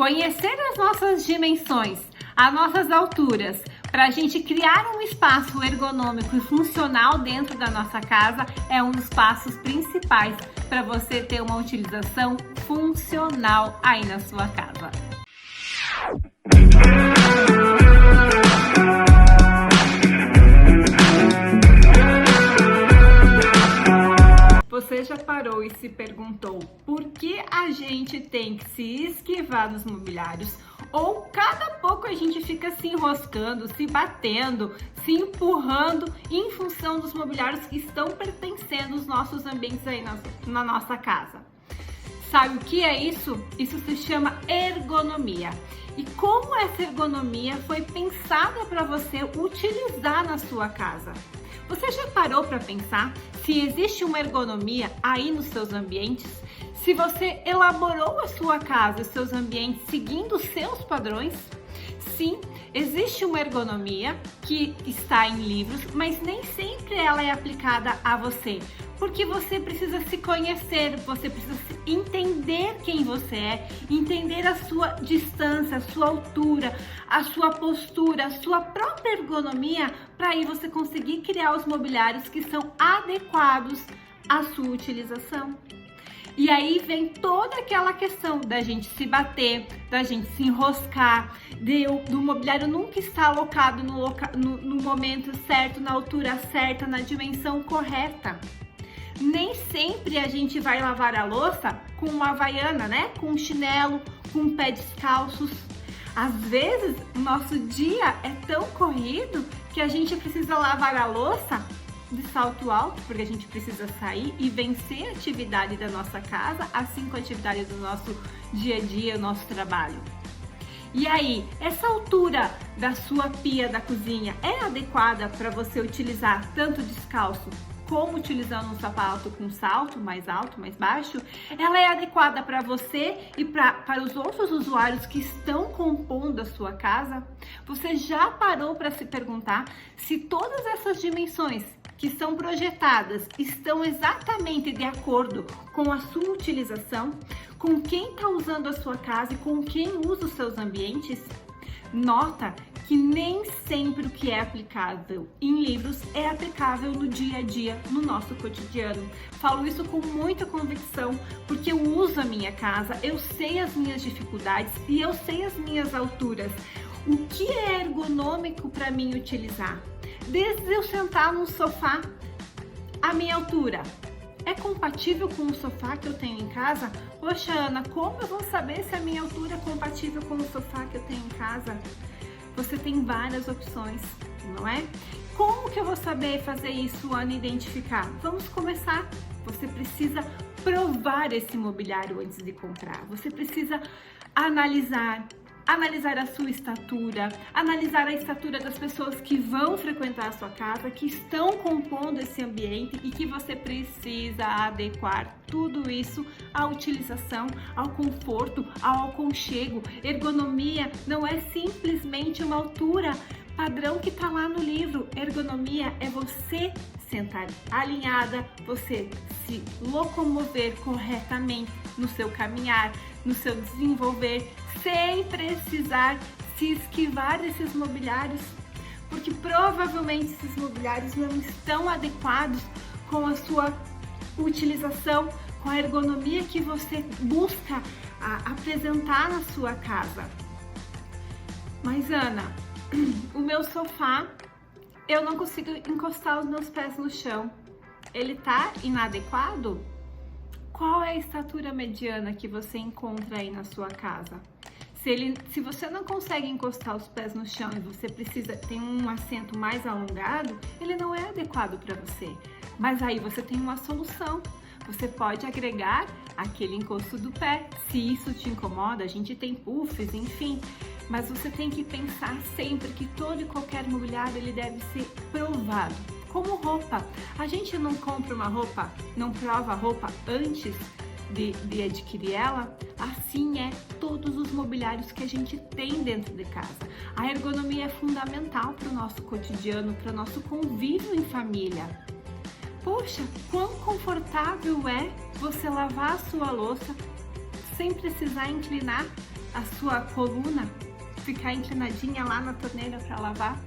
Conhecer as nossas dimensões, as nossas alturas, para a gente criar um espaço ergonômico e funcional dentro da nossa casa é um dos passos principais para você ter uma utilização funcional aí na sua casa. Você já parou e se perguntou por que a gente tem que se esquivar dos mobiliários? Ou cada pouco a gente fica se enroscando, se batendo, se empurrando em função dos mobiliários que estão pertencendo aos nossos ambientes aí na nossa casa? Sabe o que é isso? Isso se chama ergonomia. E como essa ergonomia foi pensada para você utilizar na sua casa? Você já parou para pensar se existe uma ergonomia aí nos seus ambientes? Se você elaborou a sua casa, os seus ambientes seguindo os seus padrões? Sim, existe uma ergonomia que está em livros, mas nem sempre ela é aplicada a você. Porque você precisa se conhecer, você precisa entender quem você é, entender a sua distância, a sua altura, a sua postura, a sua própria ergonomia, para aí você conseguir criar os mobiliários que são adequados à sua utilização. E aí vem toda aquela questão da gente se bater, da gente se enroscar, do mobiliário nunca estar alocado no momento certo, na altura certa, na dimensão correta. Nem sempre a gente vai lavar a louça com uma havaiana, né? Com um chinelo, com um pé descalços. Às vezes, o nosso dia é tão corrido que a gente precisa lavar a louça de salto alto, porque a gente precisa sair e vencer a atividade da nossa casa, assim como a atividade do nosso dia a dia, nosso trabalho. E aí, essa altura da sua pia da cozinha é adequada para você utilizar tanto descalço como utilizando um sapato com salto mais alto, mais baixo? Ela é adequada para você e para os outros usuários que estão compondo a sua casa? Você já parou para se perguntar se todas essas dimensões que são projetadas estão exatamente de acordo com a sua utilização, com quem está usando a sua casa e com quem usa os seus ambientes? Nota que nem sempre o que é aplicável em livros é aplicável no dia a dia, no nosso cotidiano. Falo isso com muita convicção, porque eu uso a minha casa, eu sei as minhas dificuldades e eu sei as minhas alturas. O que é ergonômico para mim utilizar? Desde eu sentar num sofá, a minha altura é compatível com o sofá que eu tenho em casa? Poxa, Ana, como eu vou saber se a minha altura é compatível com o sofá que eu tenho em casa? Você tem várias opções, não é? Como que eu vou saber fazer isso, Ana, identificar? Vamos começar. Você precisa provar esse mobiliário antes de comprar. Você precisa analisar a sua estatura, analisar a estatura das pessoas que vão frequentar a sua casa, que estão compondo esse ambiente e que você precisa adequar tudo isso à utilização, ao conforto, ao aconchego. Ergonomia não é simplesmente uma altura padrão que está lá no livro. Ergonomia é você sentar alinhada, você se locomover corretamente no seu caminhar, no seu desenvolver, sem precisar se esquivar desses mobiliários, porque provavelmente esses mobiliários não estão adequados com a sua utilização, com a ergonomia que você busca apresentar na sua casa. Mas Ana, o meu sofá, eu não consigo encostar os meus pés no chão. Ele tá inadequado? Qual é a estatura mediana que você encontra aí na sua casa? Se você não consegue encostar os pés no chão e você tem um assento mais alongado, ele não é adequado para você. Mas aí você tem uma solução. Você pode agregar aquele encosto do pé. Se isso te incomoda, a gente tem puffs, enfim. Mas você tem que pensar sempre que todo e qualquer mobiliário ele deve ser provado. Como roupa, a gente não compra uma roupa, não prova a roupa antes de adquirir ela? Assim é todos os mobiliários que a gente tem dentro de casa. A ergonomia é fundamental para o nosso cotidiano, para o nosso convívio em família. Poxa, quão confortável é você lavar a sua louça sem precisar inclinar a sua coluna ficar inclinadinha lá na torneira para lavar?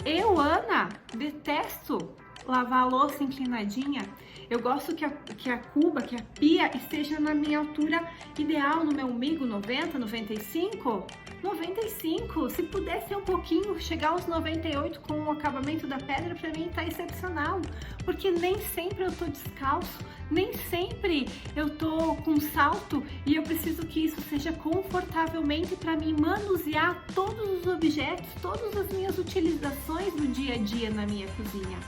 Eu, Ana, detesto lavar a louça inclinadinha. Eu gosto que a cuba, que a pia esteja na minha altura ideal, no meu umbigo, 90, 95? 95, se puder ser um pouquinho, chegar aos 98 com o acabamento da pedra, para mim tá excepcional, porque nem sempre eu tô descalço, nem sempre eu tô com salto e eu preciso que isso seja confortavelmente para mim manusear todos os objetos, todas as minhas utilizações no dia a dia na minha cozinha.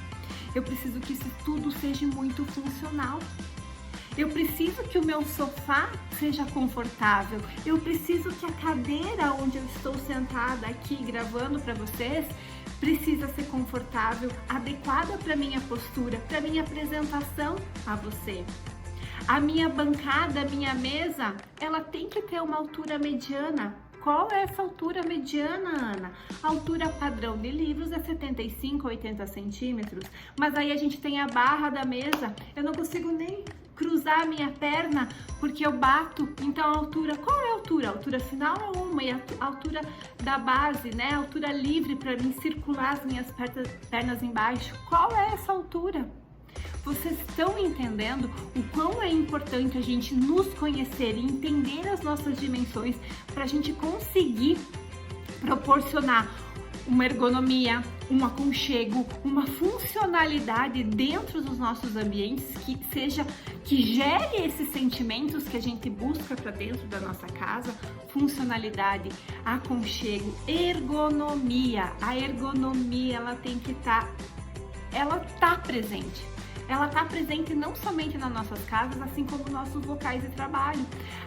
Eu preciso que isso tudo seja muito funcional. Eu preciso que o meu sofá seja confortável. Eu preciso que a cadeira onde eu estou sentada aqui gravando para vocês precisa ser confortável, adequada para minha postura, para minha apresentação a você. A minha bancada, a minha mesa, ela tem que ter uma altura mediana. Qual é essa altura mediana, Ana? A altura padrão de livros é 75 a 80 centímetros, mas aí a gente tem a barra da mesa, eu não consigo nem cruzar a minha perna porque eu bato. Então a altura, qual é a altura? A altura final é uma, e a altura da base, né? A altura livre para mim circular as minhas pernas embaixo, qual é essa altura? Vocês estão entendendo o quão é importante a gente nos conhecer e entender as nossas dimensões para a gente conseguir proporcionar uma ergonomia, um aconchego, uma funcionalidade dentro dos nossos ambientes que gere esses sentimentos que a gente busca para dentro da nossa casa: funcionalidade, aconchego, ergonomia. A ergonomia, ela tem que ela tá presente. Ela está presente não somente nas nossas casas, assim como nos nossos locais de trabalho.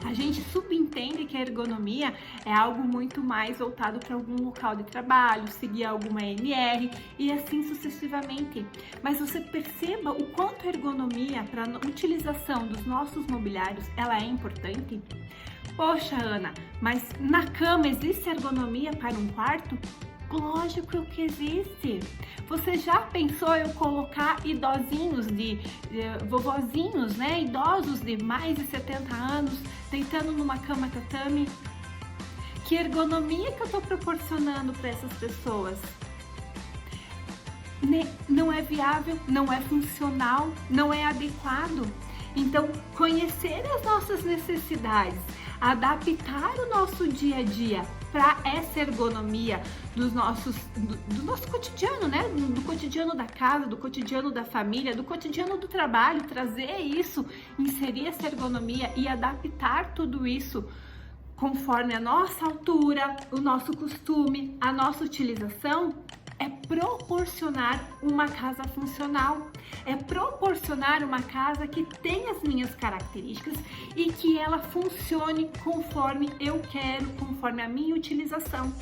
A gente subentende que a ergonomia é algo muito mais voltado para algum local de trabalho, seguir alguma NR e assim sucessivamente. Mas você perceba o quanto a ergonomia para a utilização dos nossos mobiliários ela é importante. Poxa, Ana, mas na cama existe ergonomia para um quarto? Lógico que existe. Você já pensou eu colocar idosinhos, vovozinhos, né? Idosos de mais de 70 anos deitando numa cama tatame? Que ergonomia que eu estou proporcionando para essas pessoas? Não é viável, não é funcional, não é adequado. Então, conhecer as nossas necessidades, adaptar o nosso dia a dia para essa ergonomia do nosso cotidiano, né? Do cotidiano da casa, do cotidiano da família, do cotidiano do trabalho, trazer isso, inserir essa ergonomia e adaptar tudo isso conforme a nossa altura, o nosso costume, a nossa utilização, é proporcionar uma casa funcional, é proporcionar uma casa que tenha as minhas características e que ela funcione conforme eu quero, conforme a minha utilização.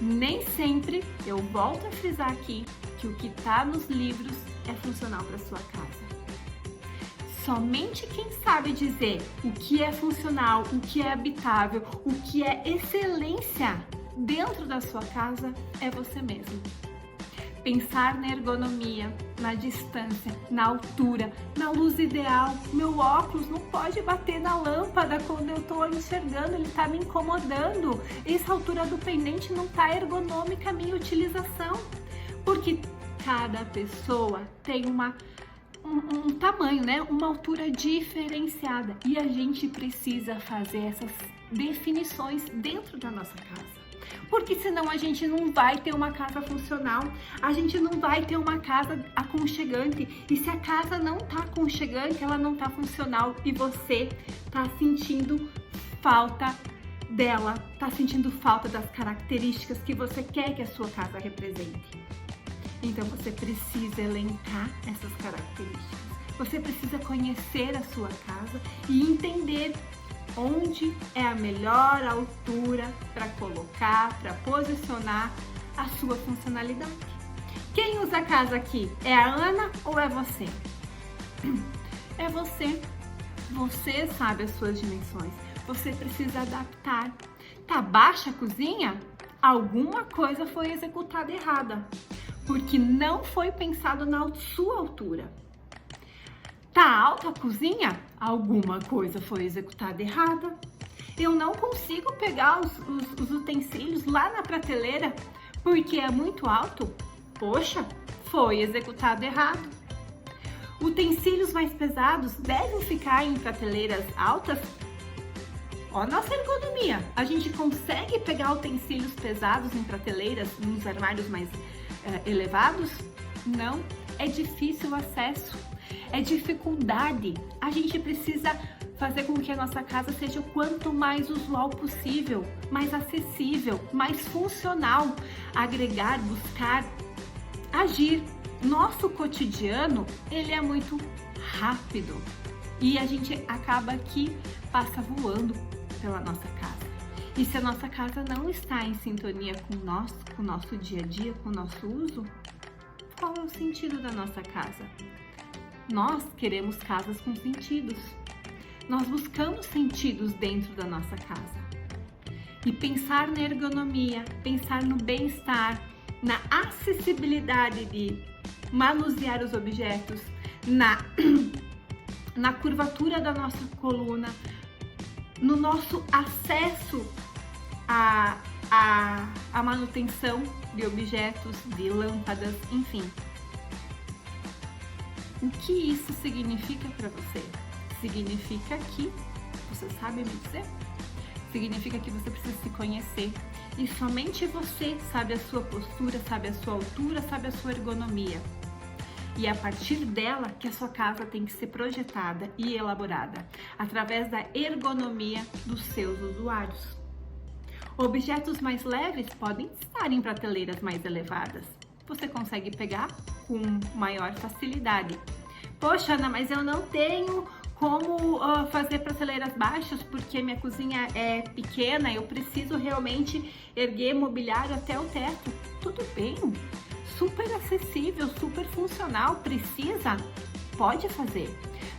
Nem sempre, eu volto a frisar aqui, que o que está nos livros é funcional para sua casa. Somente quem sabe dizer o que é funcional, o que é habitável, o que é excelência dentro da sua casa é você mesmo. Pensar na ergonomia, na distância, na altura, na luz ideal. Meu óculos não pode bater na lâmpada quando eu estou enxergando, ele está me incomodando. Essa altura do pendente não está ergonômica a minha utilização, porque cada pessoa tem um tamanho, né? Uma altura diferenciada e a gente precisa fazer essas definições dentro da nossa casa. Porque senão a gente não vai ter uma casa funcional, a gente não vai ter uma casa aconchegante. E se a casa não tá aconchegante, ela não tá funcional e você tá sentindo falta dela, tá sentindo falta das características que você quer que a sua casa represente. Então você precisa elencar essas características. Você precisa conhecer a sua casa e entender onde é a melhor altura para colocar, para posicionar a sua funcionalidade. Quem usa a casa aqui? É a Ana ou é você? É você. Você sabe as suas dimensões. Você precisa adaptar. Tá baixa a cozinha? Alguma coisa foi executada errada, porque não foi pensado na sua altura. Tá alta a cozinha? Alguma coisa foi executada errada. eu não consigo pegar os utensílios lá na prateleira porque é muito alto. Poxa, foi executado errado. Utensílios mais pesados devem ficar em prateleiras altas? Ó, nossa ergonomia, a gente consegue pegar utensílios pesados em prateleiras, nos armários mais elevados? Não, é difícil o acesso, é dificuldade. A gente precisa fazer com que a nossa casa seja o quanto mais usual possível, mais acessível, mais funcional, agregar, buscar, agir. Nosso cotidiano, ele é muito rápido e a gente acaba que passa voando pela nossa casa. E se a nossa casa não está em sintonia com o nosso dia a dia, com o nosso uso, qual é o sentido da nossa casa? Nós queremos casas com sentidos. Nós buscamos sentidos dentro da nossa casa. E pensar na ergonomia, pensar no bem-estar, na acessibilidade de manusear os objetos, na curvatura da nossa coluna, no nosso acesso à manutenção de objetos, de lâmpadas, enfim. O que isso significa para você? Significa que, você sabe me dizer? Significa que você precisa se conhecer e somente você sabe a sua postura, sabe a sua altura, sabe a sua ergonomia. E é a partir dela que a sua casa tem que ser projetada e elaborada, através da ergonomia dos seus usuários. Objetos mais leves podem estar em prateleiras mais elevadas. Você consegue pegar com maior facilidade. Poxa, Ana, mas eu não tenho como fazer prateleiras baixas porque minha cozinha é pequena, eu preciso realmente erguer mobiliário até o teto. Tudo bem, super acessível, super funcional, precisa? Pode fazer.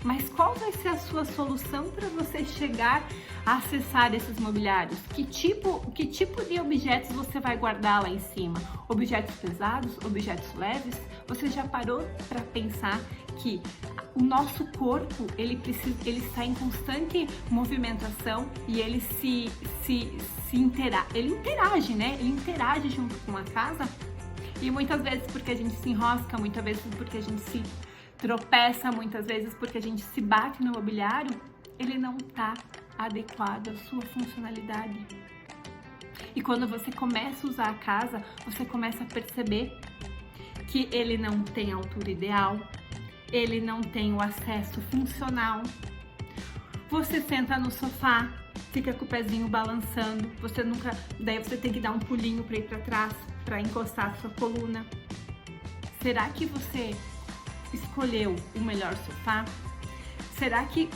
Mas qual vai ser a sua solução para você chegar a acessar esses mobiliários? Que tipo de objetos você vai guardar lá em cima? Objetos pesados, objetos leves? Você já parou para pensar que o nosso corpo, ele está em constante movimentação e ele interage, né? Ele interage junto com a casa. E muitas vezes porque a gente se enrosca, muitas vezes porque a gente se tropeça, muitas vezes porque a gente se bate no mobiliário, ele não está adequado à sua funcionalidade. E quando você começa a usar a casa, você começa a perceber que ele não tem a altura ideal, ele não tem o acesso funcional. Você senta no sofá, fica com o pezinho balançando, daí você tem que dar um pulinho para ir para trás, para encostar a sua coluna. Será que você escolheu o melhor sofá? Será que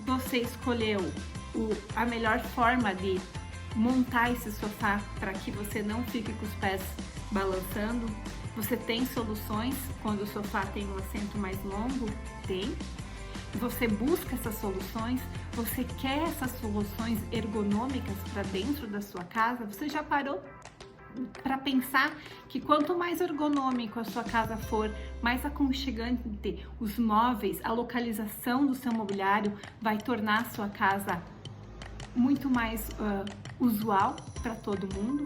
você escolheu a melhor forma de montar esse sofá para que você não fique com os pés balançando? Você tem soluções quando o sofá tem um assento mais longo? Tem. Você busca essas soluções? Você quer essas soluções ergonômicas para dentro da sua casa? Você já parou para pensar que quanto mais ergonômico a sua casa for, mais aconchegante os móveis, a localização do seu mobiliário vai tornar a sua casa muito mais usual para todo mundo?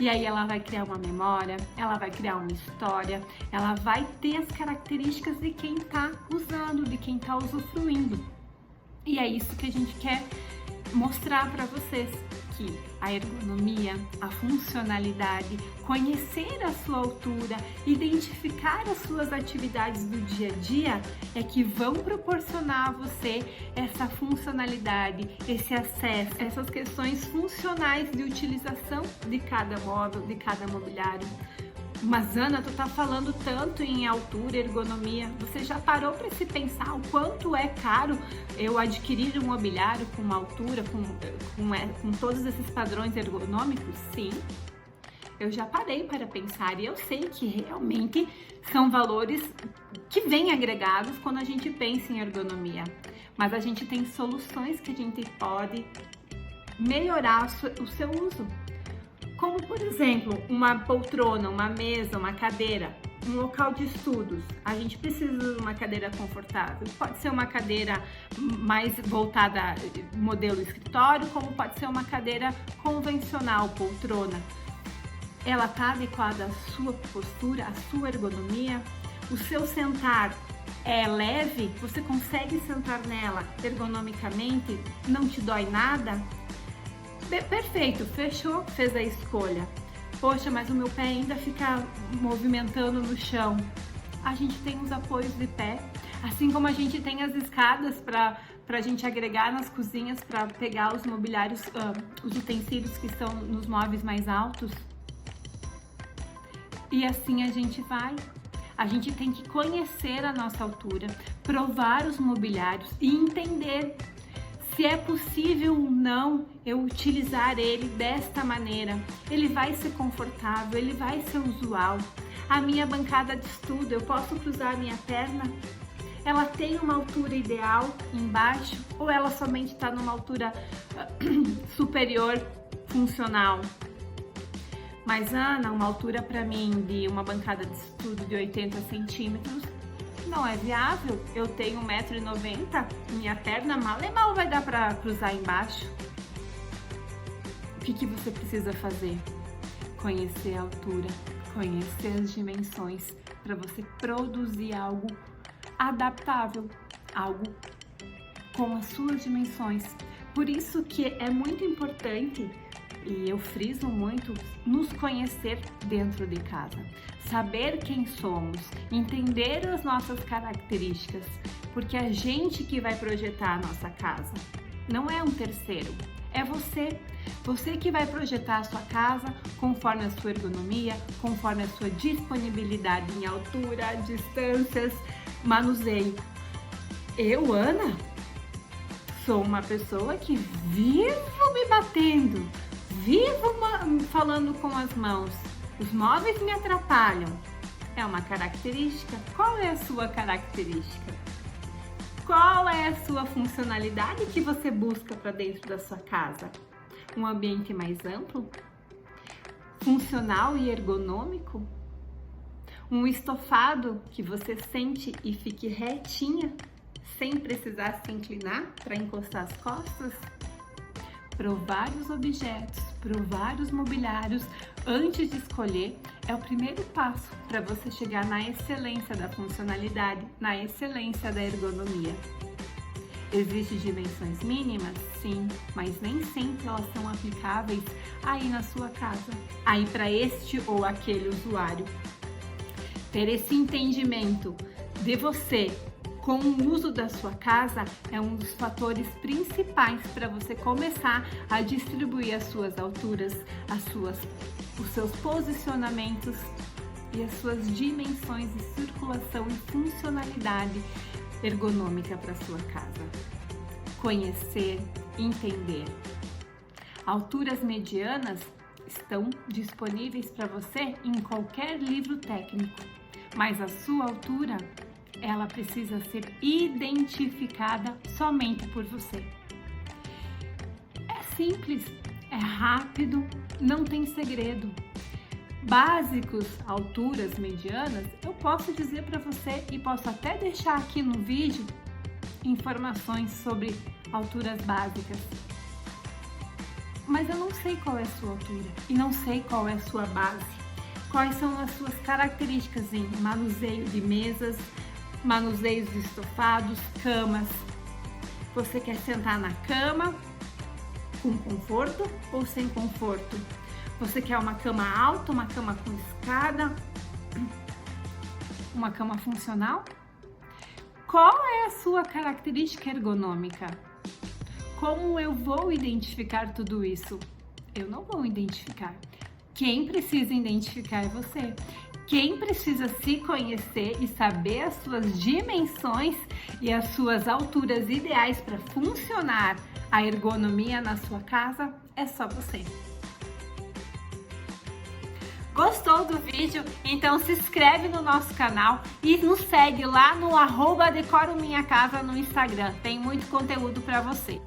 E aí ela vai criar uma memória, ela vai criar uma história, ela vai ter as características de quem está usando, de quem está usufruindo. E é isso que a gente quer mostrar para vocês, que a ergonomia, a funcionalidade, conhecer a sua altura, identificar as suas atividades do dia a dia é que vão proporcionar a você essa funcionalidade, esse acesso, essas questões funcionais de utilização de cada móvel, de cada mobiliário. Mas Ana, tu tá falando tanto em altura, ergonomia, você já parou para se pensar o quanto é caro eu adquirir um mobiliário com uma altura, com todos esses padrões ergonômicos? Sim, eu já parei para pensar e eu sei que realmente são valores que vêm agregados quando a gente pensa em ergonomia. Mas a gente tem soluções que a gente pode melhorar o seu uso. Como, por exemplo, uma poltrona, uma mesa, uma cadeira. um local de estudos, a gente precisa de uma cadeira confortável. Pode ser uma cadeira mais voltada modelo escritório, como pode ser uma cadeira convencional, poltrona. Ela está adequada à sua postura, à sua ergonomia? O seu sentar é leve? Você consegue sentar nela ergonomicamente? Não te dói nada? Perfeito, fechou, fez a escolha. Poxa, mas o meu pé ainda fica movimentando no chão. A gente tem os apoios de pé, assim como a gente tem as escadas para a gente agregar nas cozinhas para pegar os mobiliários, os utensílios que estão nos móveis mais altos. E assim a gente vai. A gente tem que conhecer a nossa altura, provar os mobiliários e entender se é possível ou não eu utilizar ele desta maneira. Ele vai ser confortável, ele vai ser usual. A minha bancada de estudo, eu posso cruzar a minha perna? Ela tem uma altura ideal embaixo ou ela somente está numa altura superior funcional? Mas Ana, uma altura para mim de uma bancada de estudo de 80 centímetros não é viável. Eu tenho 1,90 m, minha perna mal e mal vai dar para cruzar embaixo. O que você precisa fazer? Conhecer a altura, conhecer as dimensões para você produzir algo adaptável, algo com as suas dimensões. Por isso que é muito importante, e eu friso muito, nos conhecer dentro de casa, saber quem somos, entender as nossas características, porque é a gente que vai projetar a nossa casa, não é um terceiro, é você. Você que vai projetar a sua casa conforme a sua ergonomia, conforme a sua disponibilidade em altura, distâncias, manuseio. Eu, Ana, sou uma pessoa que vivo me batendo, vivo falando com as mãos. Os móveis me atrapalham. É uma característica? Qual é a sua característica? Qual é a sua funcionalidade que você busca para dentro da sua casa? Um ambiente mais amplo? Funcional e ergonômico? Um estofado que você sente e fique retinha, sem precisar se inclinar para encostar as costas? Provar os objetos, provar os mobiliários antes de escolher é o primeiro passo para você chegar na excelência da funcionalidade, na excelência da ergonomia. Existem dimensões mínimas? Sim, mas nem sempre elas são aplicáveis aí na sua casa, aí para este ou aquele usuário. Ter esse entendimento de você com o uso da sua casa é um dos fatores principais para você começar a distribuir as suas alturas, os seus posicionamentos e as suas dimensões de circulação e funcionalidade ergonômica para sua casa. Conhecer, entender. Alturas medianas estão disponíveis para você em qualquer livro técnico, mas a sua altura ela precisa ser identificada somente por você. É simples, é rápido, não tem segredo. Básicos, alturas medianas, eu posso dizer para você e posso até deixar aqui no vídeo informações sobre alturas básicas. Mas eu não sei qual é a sua altura e não sei qual é a sua base. Quais são as suas características em manuseio de mesas, manuseios de estofados, camas. Você quer sentar na cama com conforto ou sem conforto? Você quer uma cama alta, uma cama com escada, uma cama funcional? Qual é a sua característica ergonômica? Como eu vou identificar tudo isso? Eu não vou identificar. Quem precisa identificar é você. Quem precisa se conhecer e saber as suas dimensões e as suas alturas ideais para funcionar a ergonomia na sua casa é só você. Gostou do vídeo? Então se inscreve no nosso canal e nos segue lá no @decorominhacasa no Instagram. Tem muito conteúdo para você.